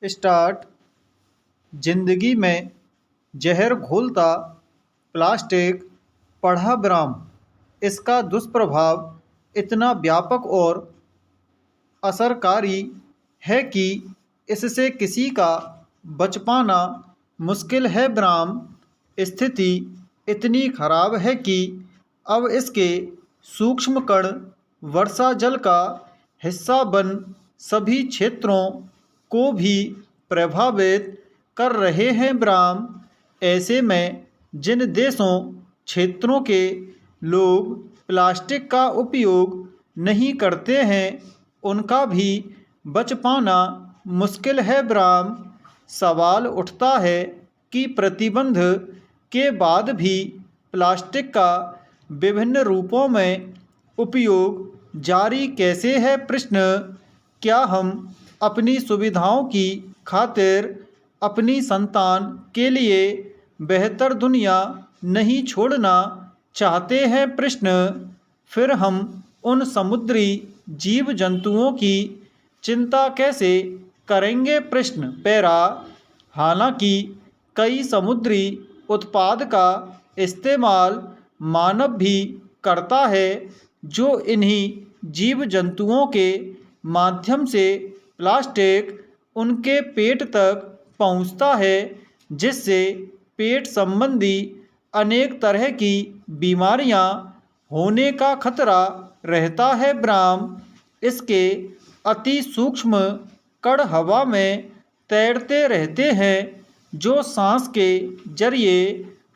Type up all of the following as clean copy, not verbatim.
Start. जिंदगी में जहर घोलता प्लास्टिक पढ़ा ब्राह्म। इसका दुष्प्रभाव इतना व्यापक और असरकारी है कि इससे किसी का बच पाना मुश्किल है ब्राह्म। स्थिति इतनी खराब है कि अब इसके सूक्ष्म कण वर्षा जल का हिस्सा बन सभी क्षेत्रों को भी प्रभावित कर रहे हैं ब्राह्म। ऐसे में जिन देशों क्षेत्रों के लोग प्लास्टिक का उपयोग नहीं करते हैं उनका भी बच पाना मुश्किल है ब्राह्म। सवाल उठता है कि प्रतिबंध के बाद भी प्लास्टिक का विभिन्न रूपों में उपयोग जारी कैसे है प्रश्न। क्या हम अपनी सुविधाओं की खातिर अपनी संतान के लिए बेहतर दुनिया नहीं छोड़ना चाहते हैं प्रश्न। फिर हम उन समुद्री जीव जंतुओं की चिंता कैसे करेंगे प्रश्न। पैरा। हालांकि कई समुद्री उत्पाद का इस्तेमाल मानव भी करता है जो इन्हीं जीव जंतुओं के माध्यम से प्लास्टिक उनके पेट तक पहुंचता है जिससे पेट संबंधी अनेक तरह की बीमारियां होने का खतरा रहता है ब्राह्म। इसके अति सूक्ष्म कण हवा में तैरते रहते हैं जो सांस के जरिए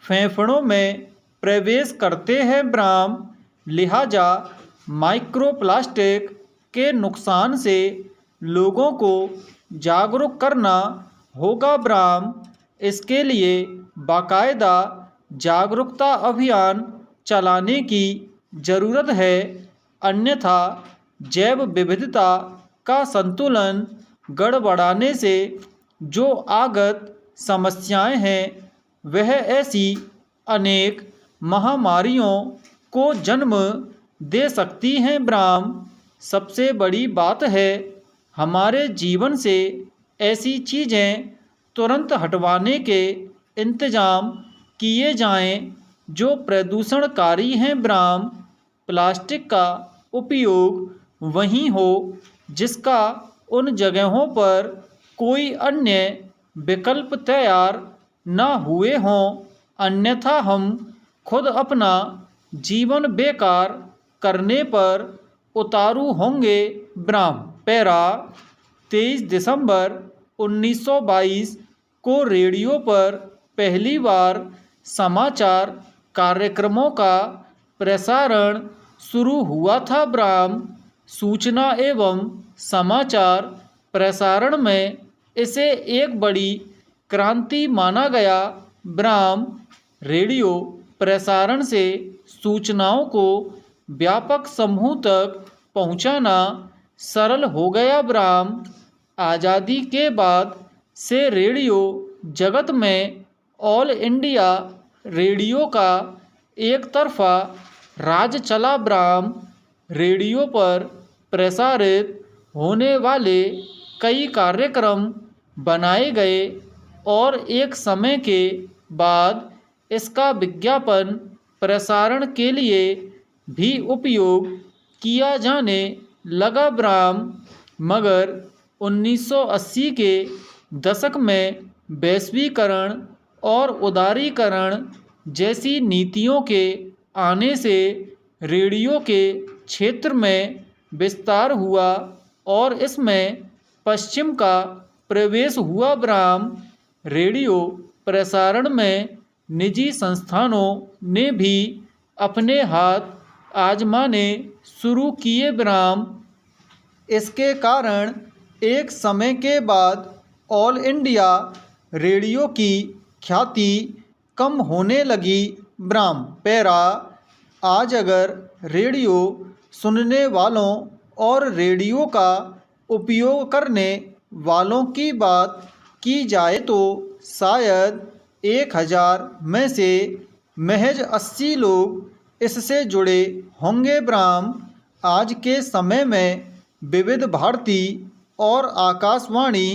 फेफड़ों में प्रवेश करते हैं ब्राह्म। लिहाजा माइक्रोप्लास्टिक के नुकसान से लोगों को जागरूक करना होगा ब्राह्म। इसके लिए बाकायदा जागरूकता अभियान चलाने की ज़रूरत है, अन्यथा जैव विविधता का संतुलन गड़बड़ाने से जो आगत समस्याएं हैं वह ऐसी अनेक महामारियों को जन्म दे सकती हैं ब्राह्म। सबसे बड़ी बात है हमारे जीवन से ऐसी चीज़ें तुरंत हटवाने के इंतजाम किए जाएं जो प्रदूषणकारी हैं ब्राह्म। प्लास्टिक का उपयोग वहीं हो जिसका उन जगहों पर कोई अन्य विकल्प तैयार न हुए हों, अन्यथा हम खुद अपना जीवन बेकार करने पर उतारू होंगे ब्राह्म। पैरा। 23 दिसंबर 1922 को रेडियो पर पहली बार समाचार कार्यक्रमों का प्रसारण शुरू हुआ था ब्राह्म। सूचना एवं समाचार प्रसारण में इसे एक बड़ी क्रांति माना गया ब्राह्म। रेडियो प्रसारण से सूचनाओं को व्यापक समूह तक पहुंचाना सरल हो गया ब्राह्म। आज़ादी के बाद से रेडियो जगत में ऑल इंडिया रेडियो का एक तरफा राज चला ब्राह्म। रेडियो पर प्रसारित होने वाले कई कार्यक्रम बनाए गए और एक समय के बाद इसका विज्ञापन प्रसारण के लिए भी उपयोग किया जाने लगा ब्राह्म। मगर 1980 के दशक में वैश्वीकरण और उदारीकरण जैसी नीतियों के आने से रेडियो के क्षेत्र में विस्तार हुआ और इसमें पश्चिम का प्रवेश हुआ ब्राह्म। रेडियो प्रसारण में निजी संस्थानों ने भी अपने हाथ आजमाने शुरू किए ब्राह्म। इसके कारण एक समय के बाद ऑल इंडिया रेडियो की ख्याति कम होने लगी ब्राह्म। पैरा। आज अगर रेडियो सुनने वालों और रेडियो का उपयोग करने वालों की बात की जाए तो शायद 1000 में से महज 80 लोग इससे जुड़े होंगे ब्राह्म। आज के समय में विविध भारती और आकाशवाणी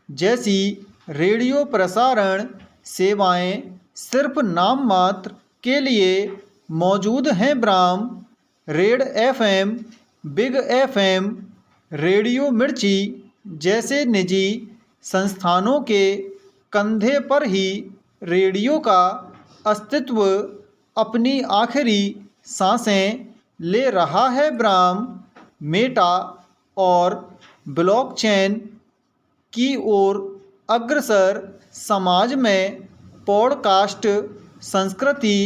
जैसी रेडियो प्रसारण सेवाएं सिर्फ नाम मात्र के लिए मौजूद हैं ब्राह्म। Red FM, big FM, radio Mirchi जैसे निजी संस्थानों के कंधे पर ही रेडियो का अस्तित्व अपनी आखिरी सांसें ले रहा है ब्राह्म। मेटा और ब्लॉकचेन की ओर अग्रसर समाज में पॉडकास्ट संस्कृति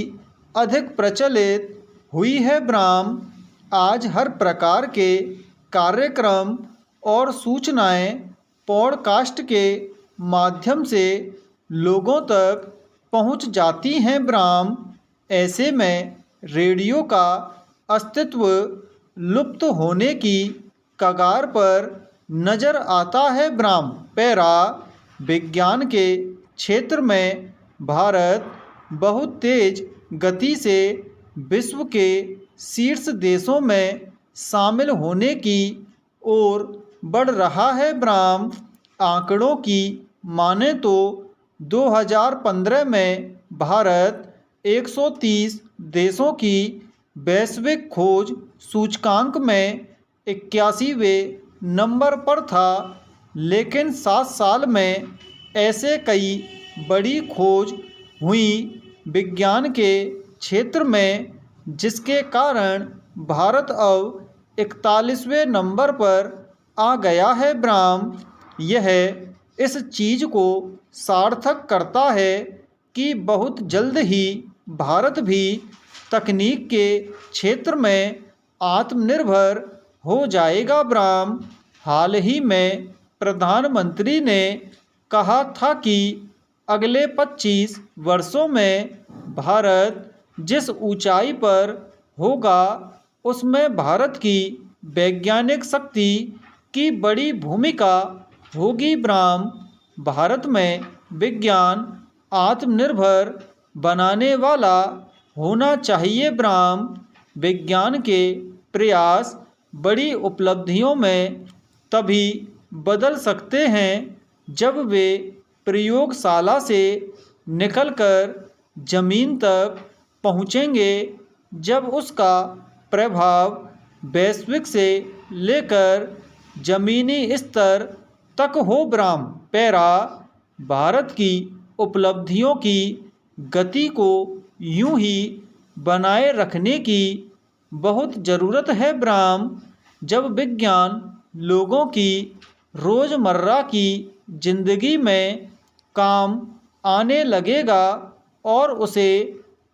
अधिक प्रचलित हुई है ब्राह्म। आज हर प्रकार के कार्यक्रम और सूचनाएं पॉडकास्ट के माध्यम से लोगों तक पहुंच जाती हैं ब्राह्म। ऐसे में रेडियो का अस्तित्व लुप्त होने की कगार पर नज़र आता है ब्राह्म। पैरा विज्ञान के क्षेत्र में भारत बहुत तेज गति से विश्व के शीर्ष देशों में शामिल होने की ओर बढ़ रहा है ब्राह्म। आंकड़ों की माने तो 2015 में भारत 130 देशों की वैश्विक खोज सूचकांक में 81वें नंबर पर था, लेकिन 7 साल में ऐसे कई बड़ी खोज हुई विज्ञान के क्षेत्र में, जिसके कारण भारत अब 41वें नंबर पर आ गया है ब्राह्म। यह इस चीज़ को सार्थक करता है कि बहुत जल्द ही भारत भी तकनीक के क्षेत्र में आत्मनिर्भर हो जाएगा ब्राह्म। हाल ही में प्रधानमंत्री ने कहा था कि अगले 25 वर्षों में भारत जिस ऊंचाई पर होगा उसमें भारत की वैज्ञानिक शक्ति की बड़ी भूमिका होगी ब्राह्म। भारत में विज्ञान आत्मनिर्भर बनाने वाला होना चाहिए ब्राह्म। विज्ञान के प्रयास बड़ी उपलब्धियों में तभी बदल सकते हैं जब वे प्रयोगशाला से निकलकर जमीन तक पहुँचेंगे, जब उसका प्रभाव वैश्विक से लेकर जमीनी स्तर तक हो ब्राह्म। पैरा भारत की उपलब्धियों की गति को यूं ही बनाए रखने की बहुत ज़रूरत है ब्राह्म। जब विज्ञान लोगों की रोज़मर्रा की जिंदगी में काम आने लगेगा और उसे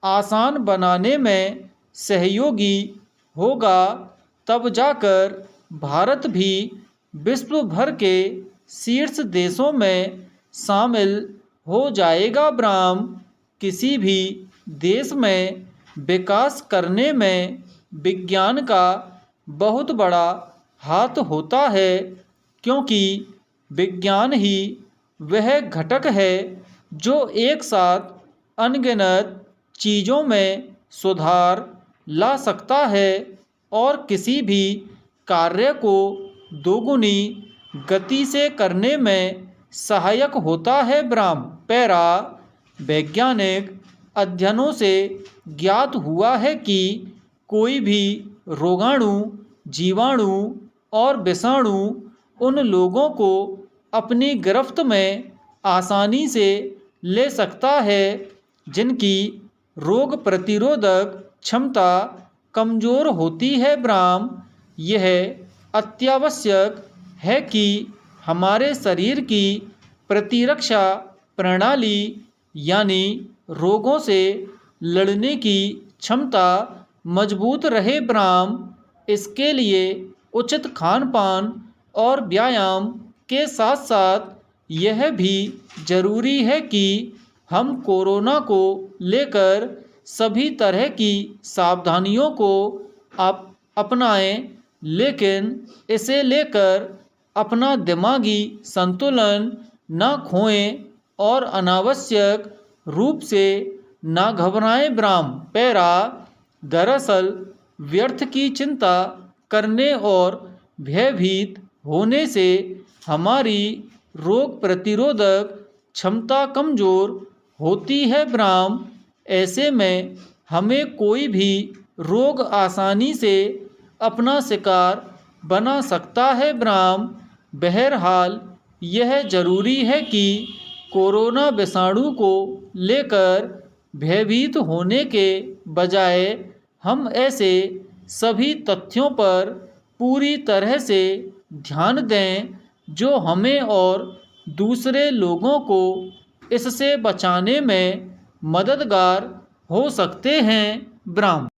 आसान बनाने में सहयोगी होगा, तब जाकर भारत भी विश्व भर के शीर्ष देशों में शामिल हो जाएगा ब्राह्म। किसी भी देश में विकास करने में विज्ञान का बहुत बड़ा हाथ होता है, क्योंकि विज्ञान ही वह घटक है जो एक साथ अनगिनत चीज़ों में सुधार ला सकता है और किसी भी कार्य को दोगुनी गति से करने में सहायक होता है ब्राह्म। पैरा वैज्ञानिक अध्ययनों से ज्ञात हुआ है कि कोई भी रोगाणु, जीवाणु और विषाणु उन लोगों को अपनी गिरफ्त में आसानी से ले सकता है जिनकी रोग प्रतिरोधक क्षमता कमज़ोर होती है ब्राह्म। यह अत्यावश्यक है कि हमारे शरीर की प्रतिरक्षा प्रणाली यानी रोगों से लड़ने की क्षमता मजबूत रहे ब्राह्म। इसके लिए उचित खान पान और व्यायाम के साथ साथ यह भी जरूरी है कि हम कोरोना को लेकर सभी तरह की सावधानियों को अपनाएं, लेकिन इसे लेकर अपना दिमागी संतुलन न खोएं और अनावश्यक रूप से ना घबराएं ब्राह्म। पैरा दरअसल व्यर्थ की चिंता करने और भयभीत होने से हमारी रोग प्रतिरोधक क्षमता कमज़ोर होती है ब्राह्म। ऐसे में हमें कोई भी रोग आसानी से अपना शिकार बना सकता है ब्राह्म। बहरहाल यह ज़रूरी है कि कोरोना विषाणु को लेकर भयभीत होने के बजाय हम ऐसे सभी तथ्यों पर पूरी तरह से ध्यान दें जो हमें और दूसरे लोगों को इससे बचाने में मददगार हो सकते हैं ब्राह्म।